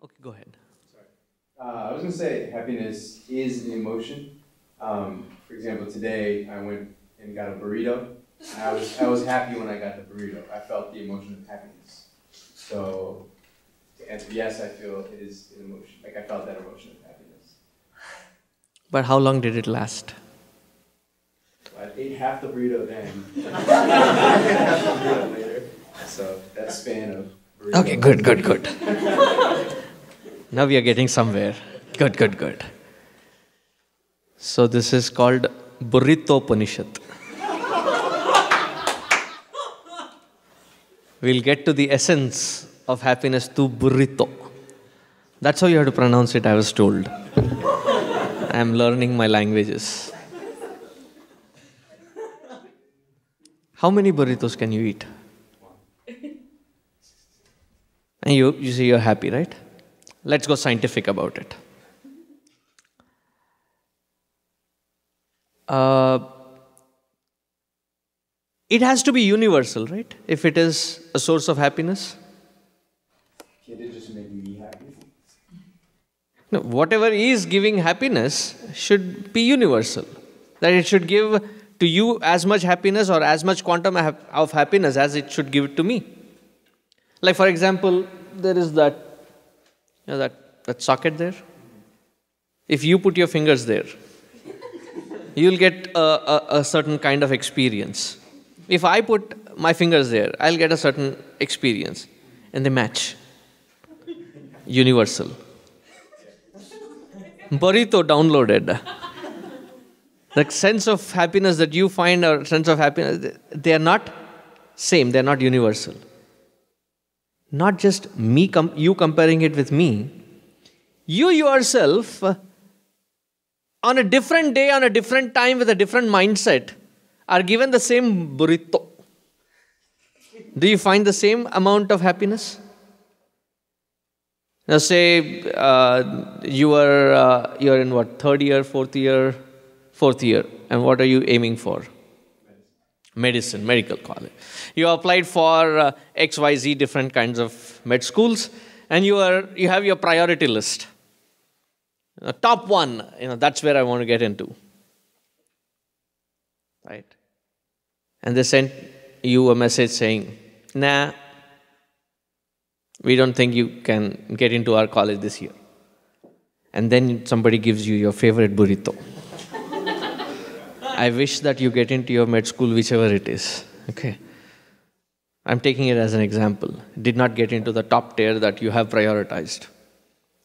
Okay, go ahead. I was going to say happiness is an emotion. For example, today I went and got a burrito. I was happy when I got the burrito. I felt the emotion of happiness. So to answer yes, I feel it is an emotion. Like I felt that emotion of happiness. But how long did it last? So I ate half the burrito then. I ate half the burrito later. So that span of burrito. Okay, good. Now we are getting somewhere. Good. So this is called Burrito Upaniṣad. We'll get to the essence of happiness through burrito. That's how you have to pronounce it, I was told. I'm learning my languages. How many burritos can you eat? And you say you're happy, right? Let's go scientific about it. It has to be universal, right? If it is a source of happiness. Can't it just make me happy? No, whatever is giving happiness should be universal. That it should give to you as much happiness or as much quantum of happiness as it should give to me. Like for example, there is that socket there. If you put your fingers there, you'll get a certain kind of experience. If I put my fingers there, I'll get a certain experience. And they match. Universal. Burrito downloaded. The sense of happiness that you find or sense of happiness, they are not same, they are not universal. Not just you comparing it with me. You yourself, on a different day, on a different time, with a different mindset, are given the same burrito. Do you find the same amount of happiness? Now say you're in what, third year, fourth year, and what are you aiming for? Medicine, medical college. You applied for XYZ different kinds of med schools, and you have your priority list. Top one, that's where I want to get into. Right? And they sent you a message saying, nah, we don't think you can get into our college this year. And then somebody gives you your favorite burrito. I wish that you get into your med school, whichever it is. Okay. I'm taking it as an example. Did not get into the top tier that you have prioritized.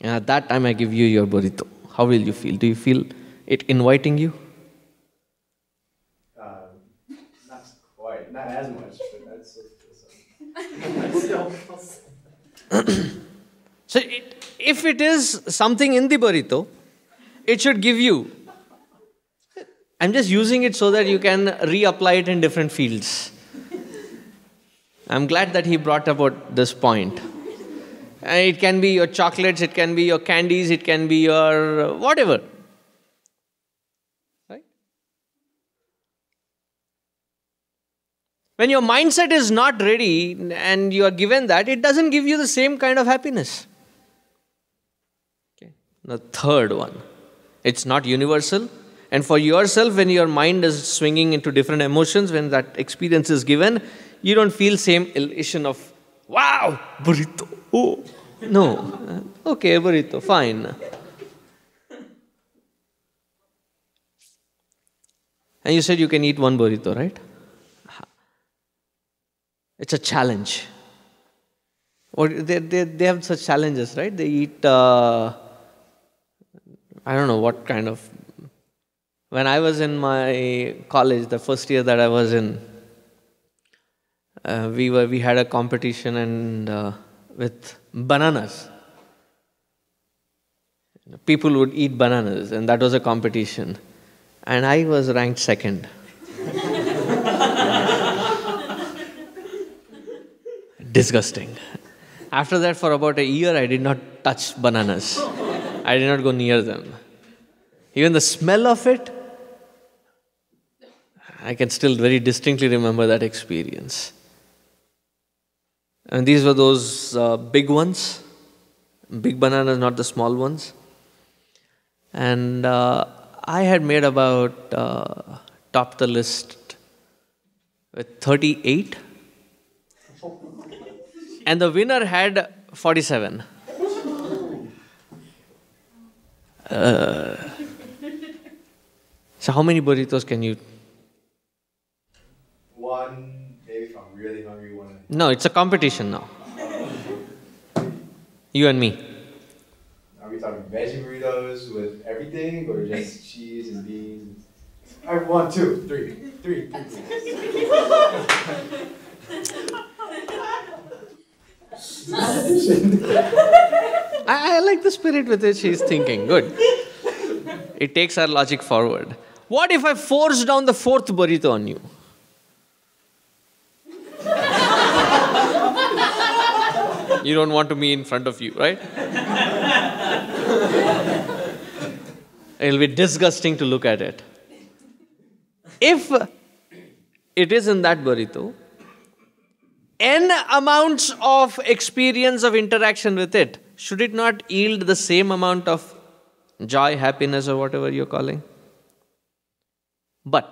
And at that time, I give you your burrito. How will you feel? Do you feel it inviting you? Not quite. Not as much, but that's So if it is something in the burrito, it should give you. I'm just using it so that you can reapply it in different fields. I'm glad that he brought about this point. And it can be your chocolates, it can be your candies, it can be your whatever. Right? When your mindset is not ready and you are given that, it doesn't give you the same kind of happiness. Okay. The third one, it's not universal. And for yourself, when your mind is swinging into different emotions, when that experience is given, you don't feel same elation of, wow, burrito, oh. No, okay, burrito, fine. And you said you can eat one burrito, right? It's a challenge. Or they have such challenges, right? They eat, I don't know what kind of. When I was in my college, the first year that I was in, we had a competition and with bananas. People would eat bananas, and that was a competition. And I was ranked second. Disgusting. After that, for about a year, I did not touch bananas. I did not go near them. Even the smell of it, I can still very distinctly remember that experience. And these were those big ones. Big bananas, not the small ones. And I had made about top the list with 38. And the winner had 47. So how many burritos can you? One, maybe if I'm really hungry, one. No, it's a competition now. You and me. Are we talking veggie burritos with everything, or just cheese and beans? I have 1, 2, 3, 3, 3, please. I like the spirit with which he's thinking. Good. It takes our logic forward. What if I force down the 4th burrito on you? You don't want me in front of you, right? It'll be disgusting to look at it. If it is in that burrito, n amounts of experience of interaction with it, should it not yield the same amount of joy, happiness, or whatever you're calling? But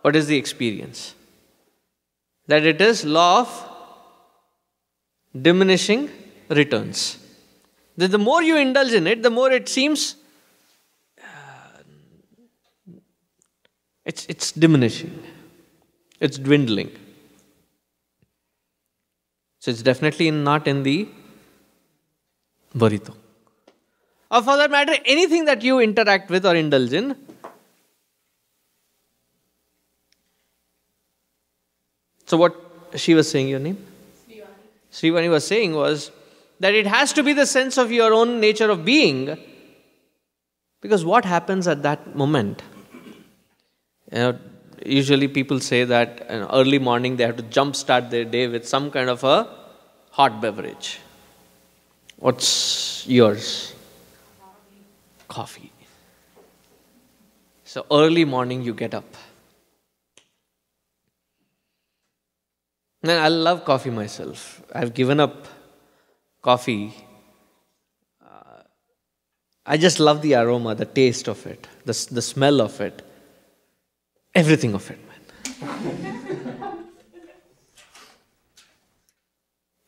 what is the experience? That it is law of diminishing returns. That the more you indulge in it, the more it seems it's diminishing. It's dwindling. So it's definitely not in the burrito. Or for that matter, anything that you interact with or indulge in. So what she was saying, your name? Srivani was saying was that it has to be the sense of your own nature of being. Because what happens at that moment? Usually people say that early morning they have to jumpstart their day with some kind of a hot beverage. What's yours? Coffee. So early morning you get up. And I love coffee myself. I've given up coffee. I just love the aroma, the taste of it, the smell of it, everything of it, man.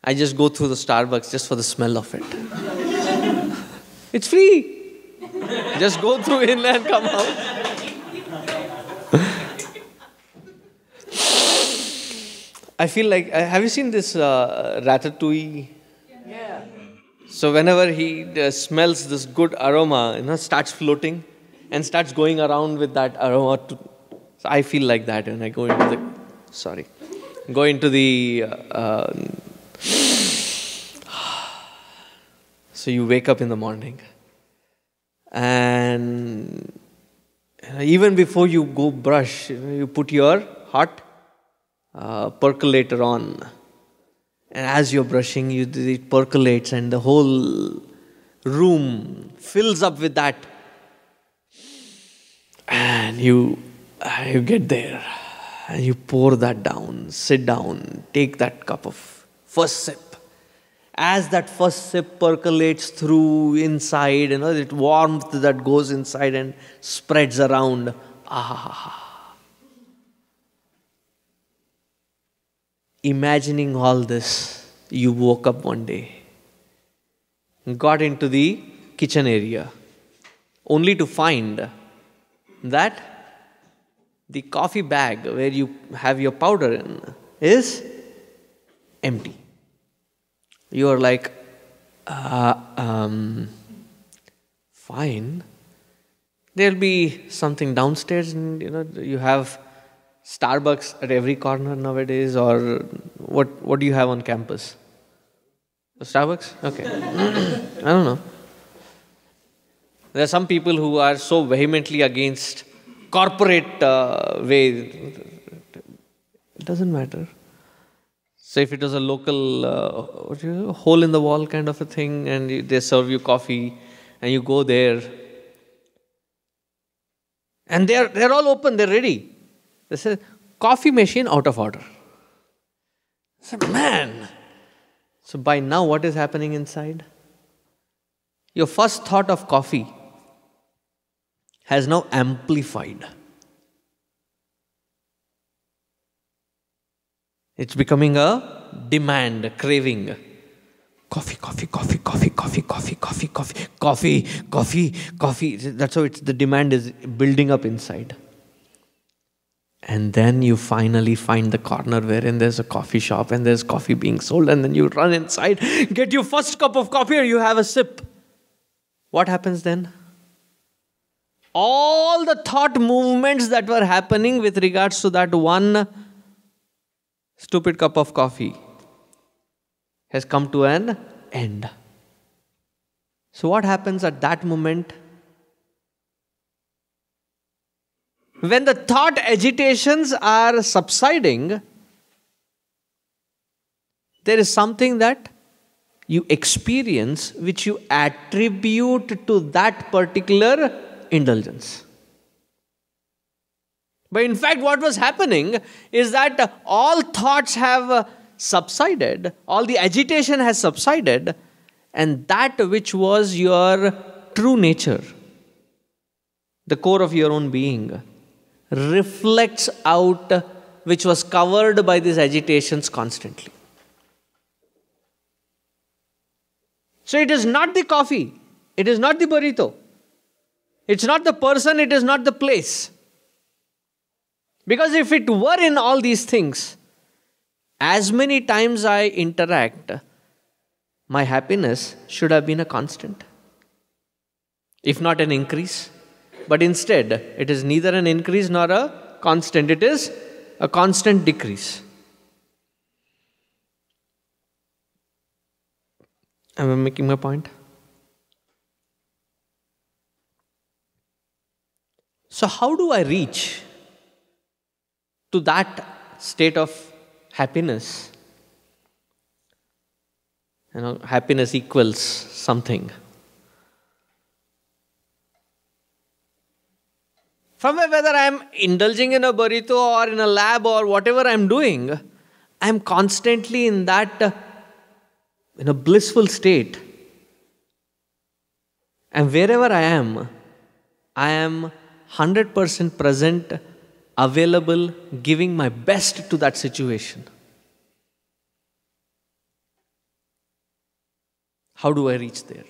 I just go through the Starbucks just for the smell of it. It's free. Just go through in and come out. I feel like, have you seen this Ratatouille? Yeah. So whenever he smells this good aroma, starts floating and starts going around with that aroma. So I feel like that when I go into the, so you wake up in the morning and even before you go brush, you put your hot percolator on, and as you're brushing, it percolates and the whole room fills up with that, and you get there and you pour that down, sit down, take that cup of first sip. As that first sip percolates through inside, it warmth that goes inside and spreads around. Imagining all this, you woke up one day, got into the kitchen area, only to find that the coffee bag where you have your powder in is empty. You are like, fine. There'll be something downstairs, and you have Starbucks at every corner nowadays, or what do you have on campus? Starbucks? Okay. I don't know. There are some people who are so vehemently against corporate way. It doesn't matter. So if it was a local hole in the wall kind of a thing, and they serve you coffee, and you go there, and they're all open, they're ready. They said, coffee machine out of order. I said, man. So by now, what is happening inside? your first thought of coffee has now amplified. It's becoming a demand, a craving. Coffee, coffee, coffee, coffee, coffee, coffee, coffee, coffee, coffee, coffee, coffee. That's how the demand is building up inside. And then you finally find the corner wherein there's a coffee shop and there's coffee being sold, and then you run inside, get your first cup of coffee, or you have a sip. What happens then? All the thought movements that were happening with regards to that one stupid cup of coffee has come to an end. So what happens at that moment? When the thought agitations are subsiding, there is something that you experience which you attribute to that particular indulgence. But in fact, what was happening is that all thoughts have subsided, all the agitation has subsided, and that which was your true nature, the core of your own being, reflects out, which was covered by these agitations constantly. So it is not the coffee, it is not the burrito, it's not the person, it is not the place. Because if it were in all these things, as many times I interact, my happiness should have been a constant, if not an increase. But instead, it is neither an increase nor a constant. It is a constant decrease. Am I making my point? So how do I reach to that state of happiness? Happiness equals something. From whether I am indulging in a burrito or in a lab or whatever I am doing, I am constantly in that in a blissful state. And wherever I am 100% present, available, giving my best to that situation. How do I reach there?